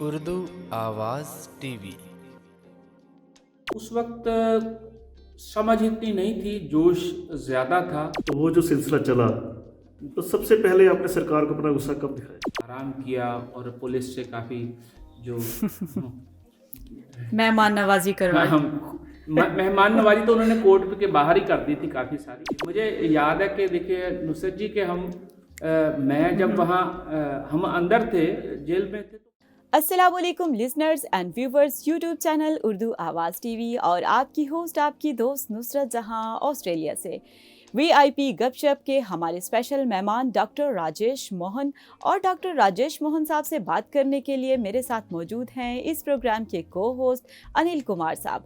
उर्दू आवाज़ टीवी। उस वक्त समझ इतनी नहीं थी, जोश ज़्यादा था। तो वो जो सिलसिला चला, तो सबसे पहले आपने सरकार को अपना गुस्सा कब दिखाया? आराम किया और पुलिस से काफ़ी जो मेहमान नवाजी करवाई। हम मेहमान नवाजी तो उन्होंने कोर्ट के बाहर ही कर दी थी काफ़ी सारी। मुझे याद है कि देखिए नुसरत जी के मैं जब वहाँ हम अंदर थे, जेल में थे। अस्सलाम वालेकुम listeners and viewers, YouTube channel Urdu आवाज़ टीवी और आपकी होस्ट आपकी दोस्त नुसरत जहां ऑस्ट्रेलिया से। वीआईपी गपशप के हमारे स्पेशल मेहमान डॉक्टर राजेश मोहन और डॉक्टर राजेश मोहन साहब से बात करने के लिए मेरे साथ मौजूद हैं इस प्रोग्राम के को होस्ट अनिल कुमार साहब।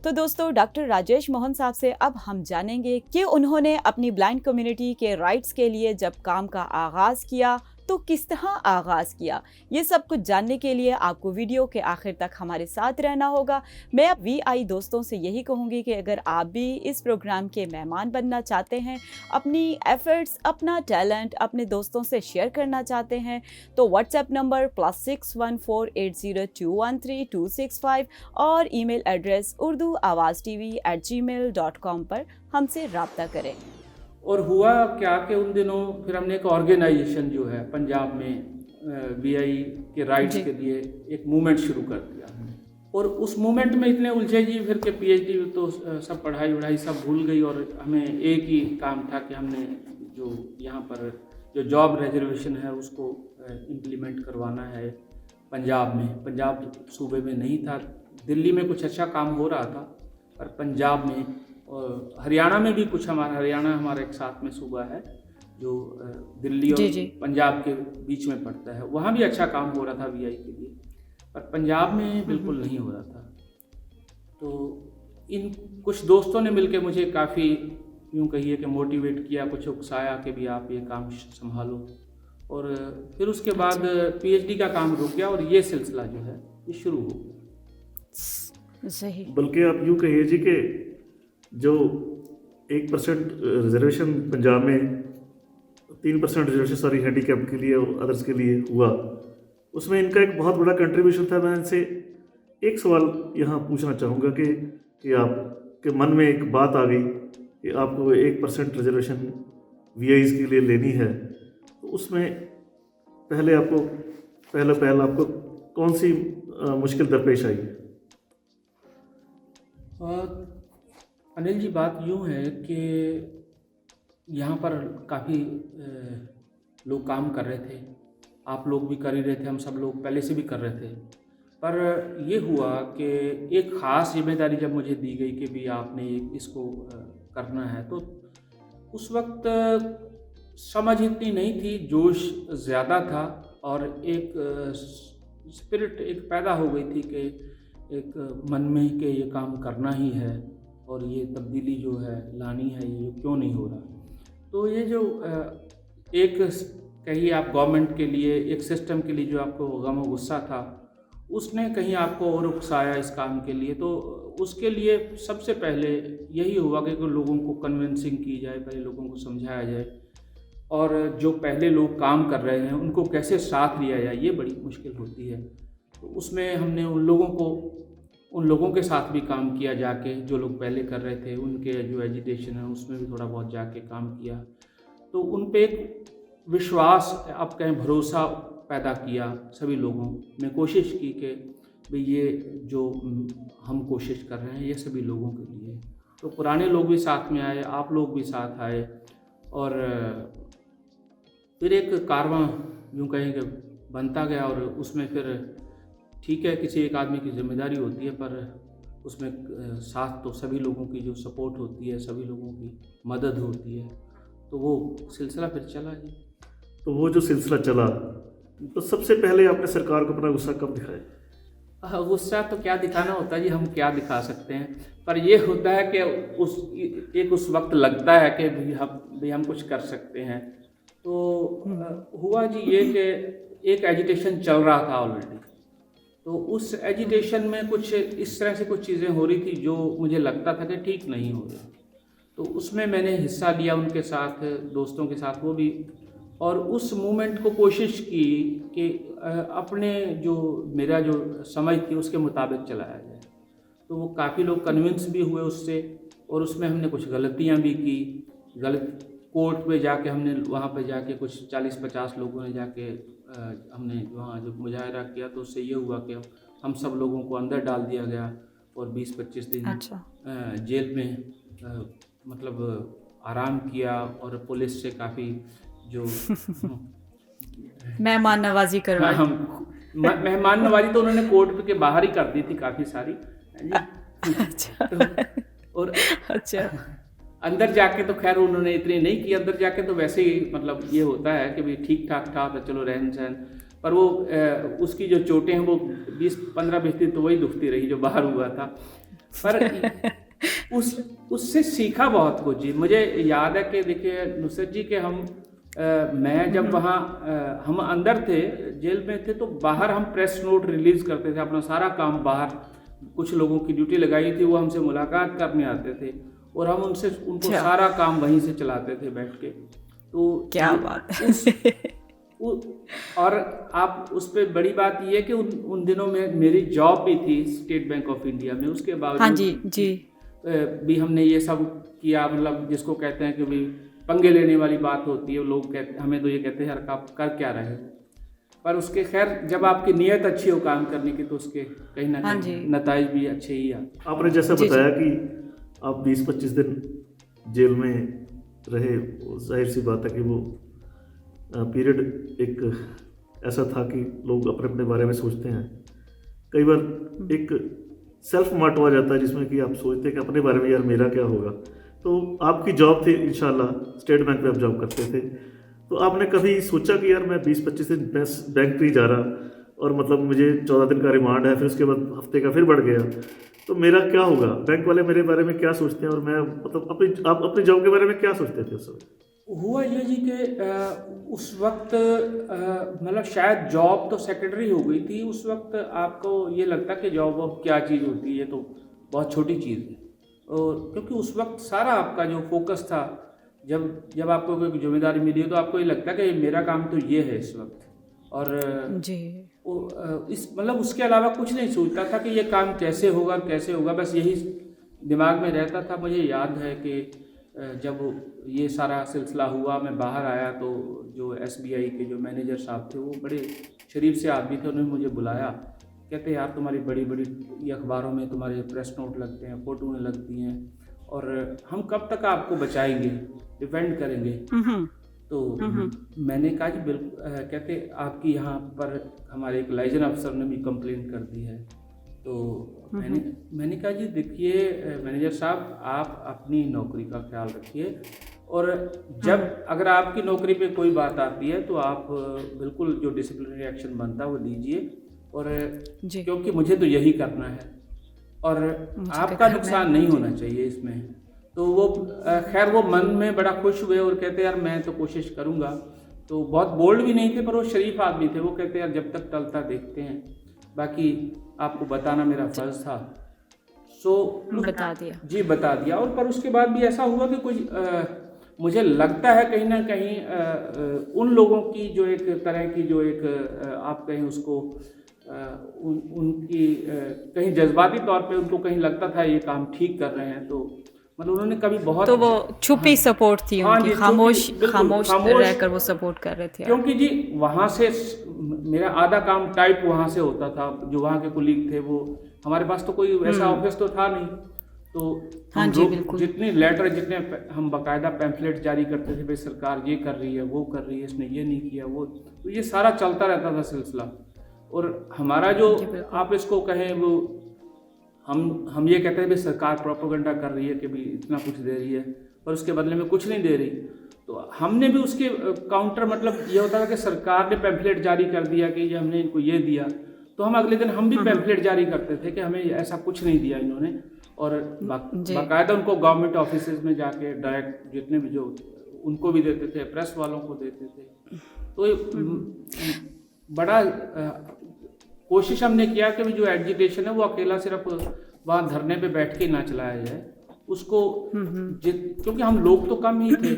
तो दोस्तों, डॉक्टर राजेश मोहन साहब से अब हम जानेंगे कि उन्होंने अपनी ब्लाइंड कम्युनिटी के राइट्स के लिए जब काम का आगाज़ किया तो किस तरह आगाज़ किया। ये सब कुछ जानने के लिए आपको वीडियो के आखिर तक हमारे साथ रहना होगा। मैं अब वीआई दोस्तों से यही कहूँगी कि अगर आप भी इस प्रोग्राम के मेहमान बनना चाहते हैं, अपनी एफर्ट्स, अपना टैलेंट अपने दोस्तों से शेयर करना चाहते हैं, तो व्हाट्सएप नंबर +61480213 और ईमेल एड्रेस urduawaztv@gmail.com पर हमसे रब्ता करें। और हुआ क्या कि उन दिनों फिर हमने एक ऑर्गेनाइजेशन जो है पंजाब में वीआई के राइट्स के लिए एक मूवमेंट शुरू कर दिया। और उस मूवमेंट में इतने उलझे जी फिर के पीएचडी तो सब पढ़ाई वढ़ाई सब भूल गई। और हमें एक ही काम था कि हमने जो यहाँ पर जो जॉब रिजर्वेशन है उसको इम्प्लीमेंट करवाना है पंजाब में। पंजाब सूबे में नहीं था, दिल्ली में कुछ अच्छा काम हो रहा था, पर पंजाब में और हरियाणा में भी कुछ हरियाणा हमारा एक साथ में सूबा है जो दिल्ली और पंजाब के बीच में पड़ता है, वहाँ भी अच्छा काम हो रहा था वीआई के लिए, पर पंजाब में बिल्कुल नहीं हो रहा था। तो इन कुछ दोस्तों ने मिलकर मुझे काफ़ी यूँ कहिए कि मोटिवेट किया, कुछ उकसाया कि भी आप ये काम संभालो। और फिर उसके बाद पीएचडी का काम रुक गया और ये सिलसिला जो है ये शुरू हो गया। सही। बल्कि आप यूँ कहिए जी कि जो 1% रिजर्वेशन पंजाब में 3% रिजर्वेशन हैंडीकैप के लिए और अदर्स के लिए हुआ, उसमें इनका एक बहुत बड़ा कंट्रीब्यूशन था। मैं इनसे एक सवाल यहाँ पूछना चाहूँगा कि आपके मन में एक बात आ गई कि आपको 1% रिजर्वेशन वीआईज़ के लिए लेनी है, तो उसमें पहले आपको कौन सी मुश्किल दरपेश आई? अनिल जी, बात यूँ है कि यहाँ पर काफ़ी लोग काम कर रहे थे, आप लोग भी कर ही रहे थे, हम सब लोग पहले से भी कर रहे थे। पर ये हुआ कि एक ख़ास जिम्मेदारी जब मुझे दी गई कि भी आपने इसको करना है, तो उस वक्त समझ इतनी नहीं थी, जोश ज़्यादा था और एक स्पिरिट एक पैदा हो गई थी कि एक मन में कि ये काम करना ही है और ये तब्दीली जो है लानी है, ये क्यों नहीं हो रहा। तो ये जो एक कहिए आप गवर्नमेंट के लिए, एक सिस्टम के लिए जो आपको गम और गुस्सा था, उसने कहीं आपको और उकसाया इस काम के लिए। तो उसके लिए सबसे पहले यही हुआ कि लोगों को कन्विंसिंग की जाए, पहले लोगों को समझाया जाए, और जो पहले लोग काम कर रहे हैं उनको कैसे साथ लिया जाए, ये बड़ी मुश्किल होती है। तो उसमें हमने उन लोगों के साथ भी काम किया जाके, जो लोग पहले कर रहे थे, उनके जो एजुटेशन है उसमें भी थोड़ा बहुत जाके काम किया। तो उन पे एक विश्वास, आप कहें भरोसा पैदा किया सभी लोगों ने। कोशिश की कि भाई ये जो हम कोशिश कर रहे हैं ये सभी लोगों के लिए। तो पुराने लोग भी साथ में आए, आप लोग भी साथ आए, और फिर एक कारवां यूँ कहें कि बनता गया। और उसमें फिर ठीक है, किसी एक आदमी की जिम्मेदारी होती है, पर उसमें साथ तो सभी लोगों की जो सपोर्ट होती है, सभी लोगों की मदद होती है, तो वो सिलसिला फिर चला जी। तो वो जो सिलसिला चला, तो सबसे पहले आपने सरकार को अपना गुस्सा कब दिखाया? गुस्सा तो क्या दिखाना होता है जी, हम क्या दिखा सकते हैं, पर ये होता है कि उस वक्त लगता है कि भी हम कुछ कर सकते हैं। तो हुआ जी ये कि एक एजिटेशन चल रहा था ऑलरेडी, तो उस एजिटेशन में कुछ इस तरह से कुछ चीज़ें हो रही थी जो मुझे लगता था कि ठीक नहीं हो रही। तो उसमें मैंने हिस्सा लिया उनके साथ, दोस्तों के साथ, वो भी। और उस मोमेंट को कोशिश की कि अपने जो मेरा जो समझ थी उसके मुताबिक चलाया जाए। तो वो काफ़ी लोग कन्विंस भी हुए उससे, और उसमें हमने कुछ गलतियां भी की। गलत कोर्ट पे जाके हमने वहाँ पे जाके कुछ 40-50 लोगों ने जाके हमने वहाँ जो मुजाहरा किया, तो उससे ये हुआ कि हम सब लोगों को अंदर डाल दिया गया और 20-25 दिन अच्छा। जेल में मतलब आराम किया, और पुलिस से काफ़ी जो मेहमान नवाजी करवाई। मेहमान नवाजी तो उन्होंने कोर्ट के बाहर ही कर दी थी काफ़ी सारी अच्छा। और अच्छा। अंदर जाके तो खैर उन्होंने इतनी नहीं की। अंदर जाके तो वैसे ही मतलब ये होता है कि भाई ठीक ठाक था तो चलो रहन सहन, पर वो उसकी जो चोटें हैं वो 20-15-20 दिन तो वही दुखती रही जो बाहर हुआ था। पर उससे सीखा बहुत कुछ जी। मुझे याद है कि देखिए नुसरत जी के मैं जब वहाँ हम अंदर थे जेल में थे, तो बाहर हम प्रेस नोट रिलीज़ करते थे, अपना सारा काम बाहर कुछ लोगों की ड्यूटी लगाई थी, वो हमसे मुलाकात करने आते थे और हम उनको सारा काम वहीं से चलाते थे बैठ के। तो क्या बात है। और आप उस पर बड़ी बात ये है कि उन दिनों में मेरी जॉब भी थी स्टेट बैंक ऑफ इंडिया में, उसके बावजूद हाँ जी जी भी हमने ये सब किया। मतलब जिसको कहते हैं कि भाई पंगे लेने वाली बात होती है, लोग कहते हमें तो ये कहते हैं यार आप कर क्या रहे हो, पर उसके खैर जब आपकी नीयत अच्छी हो काम करने की तो उसके कहीं ना कहीं नताइज भी अच्छे ही आते। आपने जैसे बताया कि आप 20-25 दिन जेल में रहे, जाहिर सी बात है कि वो पीरियड एक ऐसा था कि लोग अपने अपने बारे में सोचते हैं। कई बार एक सेल्फ मोटिव आ जाता है जिसमें कि आप सोचते हैं कि अपने बारे में यार मेरा क्या होगा। तो आपकी जॉब थी इंशाल्लाह स्टेट बैंक में आप जॉब करते थे, तो आपने कभी सोचा कि यार मैं 20-25 दिन बैंक नहीं जा रहा और मतलब मुझे 14 दिन का रिमांड है, फिर उसके बाद हफ्ते का फिर बढ़ गया, तो मेरा क्या होगा, बैंक वाले मेरे बारे में क्या सोचते हैं, और मैं मतलब आप अपनी जॉब के बारे में क्या सोचते थे उस वक्त? हुआ ये जी कि उस वक्त मतलब शायद जॉब तो सेकेंडरी हो गई थी। उस वक्त आपको ये लगता कि जॉब अब क्या चीज़ होती है, तो बहुत छोटी चीज़ है। और क्योंकि उस वक्त सारा आपका जो फोकस था, जब आपको कोई जिम्मेदारी मिली तो आपको ये लगता कि मेरा काम तो ये है इस वक्त, और जी इस मतलब उसके अलावा कुछ नहीं सोचता था कि ये काम कैसे होगा कैसे होगा, बस यही दिमाग में रहता था। मुझे याद है कि जब ये सारा सिलसिला हुआ, मैं बाहर आया तो जो SBI के जो मैनेजर साहब थे वो बड़े शरीफ से आदमी थे, उन्होंने मुझे बुलाया, कहते यार तुम्हारी बड़ी बड़ी ये अखबारों में तुम्हारे प्रेस नोट लगते हैं, फोटोएं लगती हैं, और हम कब तक आपको बचाएंगे, डिफेंड करेंगे। तो मैंने कहा जी बिल्कुल। कहते आपकी यहाँ पर हमारे एक लाइजन अफसर ने भी कंप्लेंट कर दी है। तो मैंने कहा जी देखिए मैनेजर साहब, आप अपनी नौकरी का ख्याल रखिए, और जब अगर आपकी नौकरी पे कोई बात आती है तो आप बिल्कुल जो डिसिप्लिनरी एक्शन बनता है वो लीजिए, और क्योंकि मुझे तो यही करना है और आपका नुकसान नहीं होना चाहिए इसमें। तो वो खैर वो मन में बड़ा खुश हुए और कहते यार मैं तो कोशिश करूँगा। तो बहुत बोल्ड भी नहीं थे, पर वो शरीफ आदमी थे। वो कहते यार जब तक टलता देखते हैं, बाकी आपको बताना मेरा फर्ज था। बता दिया जी, बता दिया। और पर उसके बाद भी ऐसा हुआ कि कुछ मुझे लगता है कहीं ना कहीं उन लोगों की जो एक तरह की जो एक आप कहें उसको उनकी कहीं जज्बाती तौर पे उनको कहीं लगता था ये काम ठीक कर रहे हैं, तो मतलब उन्होंने कभी बहुत तो वो छुपी सपोर्ट थी उनकी, खामोश रहकर वो सपोर्ट कर रहे थे। क्योंकि जी वहाँ से मेरा आधा काम टाइप वहाँ से होता था, जो वहाँ के कुलीग थे वो, हमारे पास तो कोई ऐसा ऑफिस तो था नहीं, तो हाँ जी बिल्कुल, जितने लेटर जितने हम बाकायदा पैम्फलेट जारी करते थे, भाई सरकार ये कर रही है वो कर रही है, इसने ये नहीं किया वो, तो ये सारा चलता रहता था सिलसिला। और हमारा जो आप इसको कहें वो हम ये कहते हैं भाई सरकार प्रोपेगेंडा कर रही है कि भाई इतना कुछ दे रही है, पर उसके बदले में कुछ नहीं दे रही। तो हमने भी उसके काउंटर मतलब ये होता था कि सरकार ने पैम्फलेट जारी कर दिया कि ये हमने इनको ये दिया, तो हम अगले दिन हम भी पैम्फलेट जारी करते थे कि हमें ऐसा कुछ नहीं दिया इन्होंने, और बाकायदा उनको गवर्नमेंट ऑफिसेज में जाके डायरेक्ट जितने भी जो उनको भी देते थे, प्रेस वालों को देते थे। तो बड़ा कोशिश हमने किया कि जो एजुटेशन है वो अकेला सिर्फ वहाँ धरने पे बैठ के ना चलाया जाए उसको, क्योंकि हम लोग तो कम ही थे,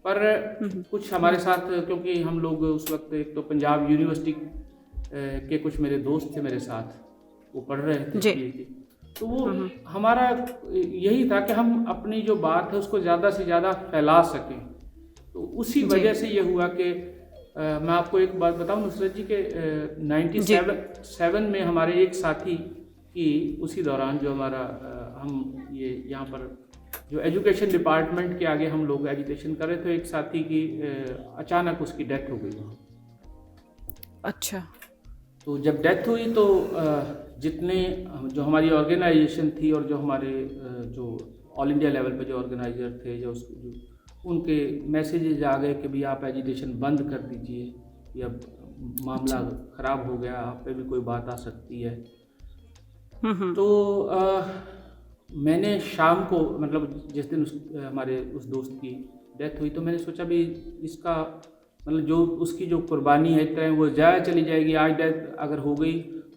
पर कुछ हमारे साथ, क्योंकि हम लोग उस वक्त एक तो पंजाब यूनिवर्सिटी के कुछ मेरे दोस्त थे मेरे साथ, वो पढ़ रहे थे जी। PhD, तो वो हमारा यही था कि हम अपनी जो बात है उसको ज़्यादा से ज़्यादा फैला सकें। तो उसी वजह से ये हुआ कि मैं आपको एक बात बताऊं नुसरत जी के 97 में हमारे एक साथी की उसी दौरान जो हमारा हम ये यहाँ पर जो एजुकेशन डिपार्टमेंट के आगे हम लोग एजुकेशन कर रहे थे, एक साथी की अचानक उसकी डेथ हो गई वहाँ। अच्छा। तो जब डेथ हुई तो जितने जो हमारी ऑर्गेनाइजेशन थी और जो हमारे जो ऑल इंडिया लेवल पे जो ऑर्गेनाइजर थे, जो उनके मैसेजेज आ गए कि भी आप एजुकेशन बंद कर दीजिए, या मामला ख़राब हो गया, आप पे भी कोई बात आ सकती है। तो मैंने शाम को, मतलब जिस दिन हमारे उस दोस्त की डेथ हुई, तो मैंने सोचा भी इसका मतलब जो उसकी जो कुर्बानी है इतना वो ज़ाया चली जाएगी। आज डेथ अगर हो गई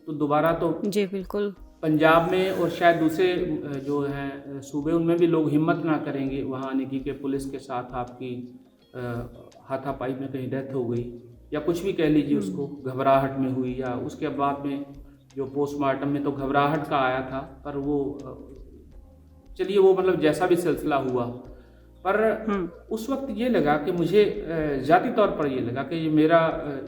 तो दोबारा तो जी बिल्कुल, पंजाब में और शायद दूसरे जो हैं सूबे उनमें भी लोग हिम्मत ना करेंगे वहाँ आने की कि पुलिस के साथ आपकी हाथापाई में कहीं डेथ हो गई, या कुछ भी कह लीजिए उसको, घबराहट में हुई, या उसके बाद में जो पोस्टमार्टम में तो घबराहट का आया था। पर वो चलिए वो मतलब जैसा भी सिलसिला हुआ, पर उस वक्त ये लगा कि मुझे ज़ाती तौर पर ये लगा कि ये मेरा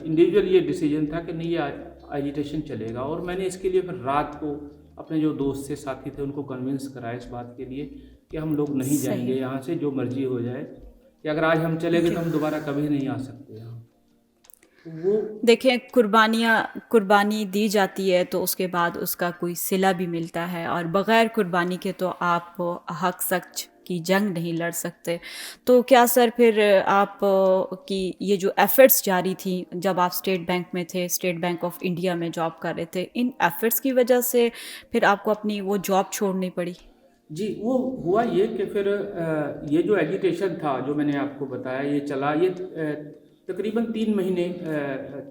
इंडिविजुअल ये डिसीजन था कि नहीं ये एजिटेशन चलेगा। और मैंने इसके लिए फिर रात को अपने जो दोस्त थे, साथी थे, उनको कन्विंस कराया इस बात के लिए कि हम लोग नहीं जाएंगे यहाँ से, जो मर्जी हो जाए, कि अगर आज हम चले गए तो हम दोबारा कभी नहीं आ सकते यहाँ। वो देखें, कुर्बानी दी जाती है तो उसके बाद उसका कोई सिला भी मिलता है, और बग़ैर कुर्बानी के तो आप हक सच की जंग नहीं लड़ सकते। तो क्या सर फिर आप की ये जो एफ़र्ट्स जारी थी जब आप स्टेट बैंक में थे, स्टेट बैंक ऑफ इंडिया में जॉब कर रहे थे, इन एफ़र्ट्स की वजह से फिर आपको अपनी वो जॉब छोड़नी पड़ी? जी, वो हुआ ये कि फिर ये जो एजिटेशन था जो मैंने आपको बताया, ये चला, ये तकरीबन 3 महीने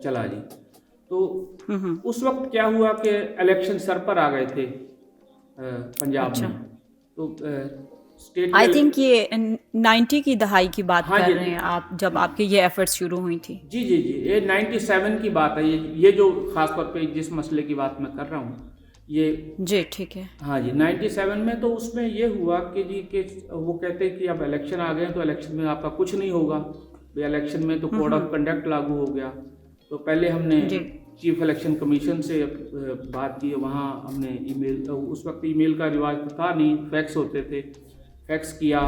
चला जी। तो उस वक्त क्या हुआ कि इलेक्शन सर पर आ गए थे पंजाब में। तो स्टेट आई थिंक ये 90 की दहाई की बात हाँ कर जी। रहे हैं आप, जब आपके ये एफर्ट्स शुरू हुई थी। जी, ये 97 की बात है। ये जो ख़ास तौर पे जिस मसले की बात मैं कर रहा हूँ, ये जी ठीक है। हाँ जी 97 में। तो उसमें ये हुआ कि जी कि वो कहते हैं कि अब इलेक्शन आ गए, तो इलेक्शन में आपका कुछ नहीं होगा। इलेक्शन में तो कोड ऑफ कंडक्ट लागू हो गया। तो पहले हमने चीफ इलेक्शन कमीशन से बात की, वहाँ हमने ईमेल, उस वक्त ईमेल का रिवाज तो था नहीं, फैक्स होते थे, फैक्स किया,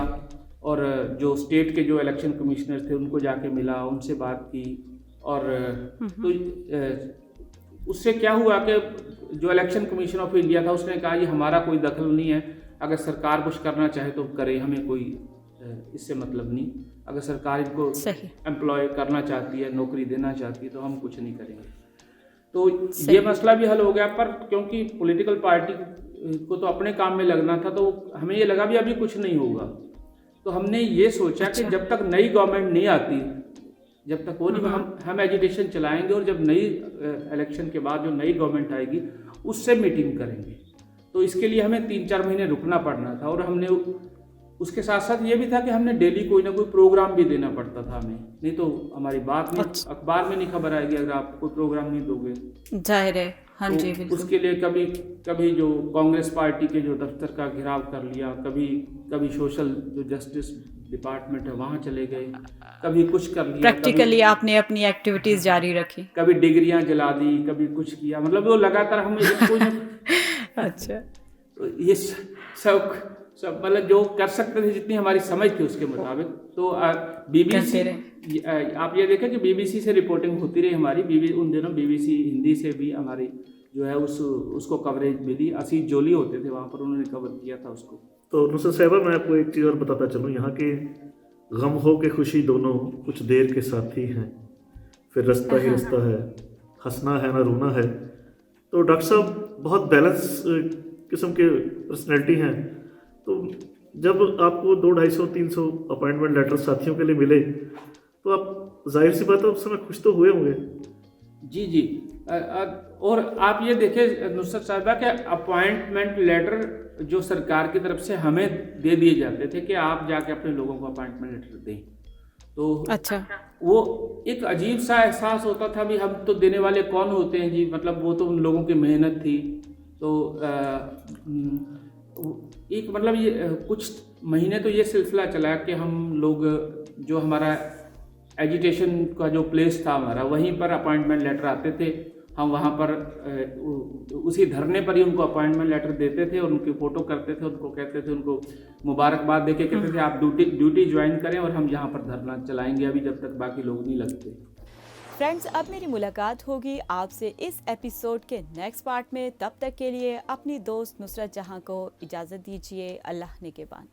और जो स्टेट के जो इलेक्शन कमिश्नर थे उनको जाके मिला, उनसे बात की। और तो उससे क्या हुआ कि जो इलेक्शन कमीशन ऑफ इंडिया था उसने कहा ये हमारा कोई दखल नहीं है, अगर सरकार कुछ करना चाहे तो करे, हमें कोई इससे मतलब नहीं। अगर सरकार इनको एम्प्लॉय करना चाहती है, नौकरी देना चाहती है, तो हम कुछ नहीं करेंगे। तो ये मसला भी हल हो गया। पर क्योंकि पॉलिटिकल पार्टी को तो अपने काम में लगना था, तो हमें ये लगा भी अभी कुछ नहीं होगा। तो हमने ये सोचा कि जब तक नई गवर्नमेंट नहीं आती, जब तक वो नहीं, हम एजिटेशन चलाएंगे, और जब नई इलेक्शन के बाद जो नई गवर्नमेंट आएगी उससे मीटिंग करेंगे। तो इसके लिए हमें 3-4 महीने रुकना पड़ना था। और हमने उसके साथ साथ ये भी था कि हमने डेली कोई ना कोई प्रोग्राम भी देना पड़ता था हमें, नहीं तो हमारी बात नहीं, अखबार में नहीं खबर आएगी अगर आप कोई प्रोग्राम नहीं दोगे। जाहिर है, हाँ तो जी बिल्कुल। उसके लिए कभी जो कांग्रेस पार्टी के जो दफ्तर का घेराव कर लिया, कभी सोशल जो जस्टिस डिपार्टमेंट है वहाँ चले गए, कभी कुछ कर लिया, प्रैक्टिकली आपने अपनी एक्टिविटीज जारी रखी। कभी डिग्रियां जला दी, कभी कुछ किया, मतलब वो लगातार हम अच्छा। तो ये सब मतलब जो कर सकते थे, जितनी हमारी समझ थी उसके मुताबिक। तो BBC, आप ये देखें कि BBC से रिपोर्टिंग होती रही हमारी। उन दिनों BBC हिंदी से भी हमारी जो है उसको कवरेज मिली। असीस जोली होते थे वहाँ पर, उन्होंने कवर किया था उसको। तो नुसरत साहिबा, मैं आपको एक चीज़ और बताता चलूँ, यहाँ के गम हो के खुशी दोनों कुछ देर के साथी हैं, फिर रास्ता ही रास्ता है, हंसना है ना रोना है। तो डॉक्टर साहब बहुत बैलेंस किस्म के पर्सनैलिटी हैं। तो जब आपको 200-250-300 अपॉइंटमेंट लेटर साथियों के लिए मिले, तो आप जाहिर सी बात है उस समय खुश तो हुए होंगे। जी। और आप ये देखें नुसरत साहिबा के अपॉइंटमेंट लेटर जो सरकार की तरफ से हमें दे दिए जाते थे कि आप जाके अपने लोगों को अपॉइंटमेंट लेटर दें। तो अच्छा। वो एक अजीब सा एहसास होता था भी हम तो देने वाले कौन होते हैं जी, मतलब वो तो उन लोगों की मेहनत थी। तो एक मतलब ये कुछ महीने तो ये सिलसिला चला कि हम लोग जो हमारा एजुटेशन का जो प्लेस था हमारा, वहीं पर अपॉइंटमेंट लेटर आते थे, हम वहाँ पर उसी धरने पर ही उनको अपॉइंटमेंट लेटर देते थे और उनकी फ़ोटो करते थे, उनको कहते थे, उनको मुबारकबाद दे के कहते थे आप ड्यूटी ज्वाइन करें और हम यहाँ पर धरना चलाएंगे अभी जब तक बाकी लोग नहीं लगते। फ्रेंड्स, अब मेरी मुलाकात होगी आपसे इस एपिसोड के नेक्स्ट पार्ट में। तब तक के लिए अपनी दोस्त नुसरत जहां को इजाज़त दीजिए। अल्लाह निगहबान।